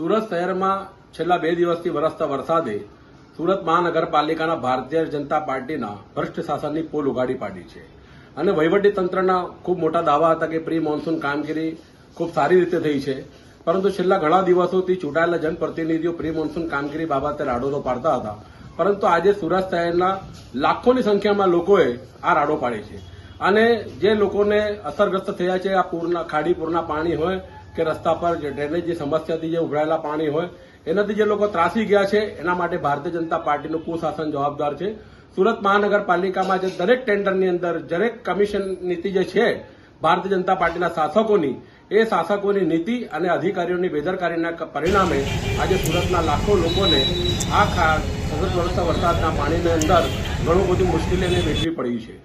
સુરત શહેરમાં છેલ્લા 2 દિવસથી વરસતા વરસાદે સુરત મહાનગરપાલિકાના ભારતીય જનતા પાર્ટીના ભ્રષ્ટ શાસનની પોલ ઉગાડી પાડી છે અને વહીવટી તંત્રના ખૂબ મોટા દાવા હતા કે પ્રી મોન્સૂન કામગીરી ખૂબ સારી રીતે થઈ છે, પરંતુ છેલ્લા ઘણા દિવસોથી ચૂંટાયેલા જનપ્રતિનિધિઓ પ્રી મોન્સૂન કામગીરી બાબતે રાડો તો પાડતા હતા, પરંતુ આજે સુરત શહેરના લાખોની સંખ્યામાં લોકોએ આ રાડો પાડી છે અને જે લોકોને અસરગ્રસ્ત થયા છે આ ખાડી પૂરના પાણી હોય કે રસ્તા પર જે ડ્રેનેજની સમસ્યાથી જે ઉભરાયેલા પાણી હોય એનાથી જે લોકો ત્રાસી ગયા છે એના માટે ભારતીય જનતા પાર્ટીનું કુશાસન જવાબદાર છે. સુરત મહાનગરપાલિકામાં જે દરેક ટેન્ડરની અંદર દરેક કમિશન નીતિ જે છે ભારતીય જનતા પાર્ટીના શાસકોની, એ શાસકોની નીતિ અને અધિકારીઓની બેદરકારીના પરિણામે આજે સુરતના લાખો લોકોને આ સતત વરસતા વરસાદના પાણીની અંદર ઘણું બધું મુશ્કેલીને વેઠવી પડી છે.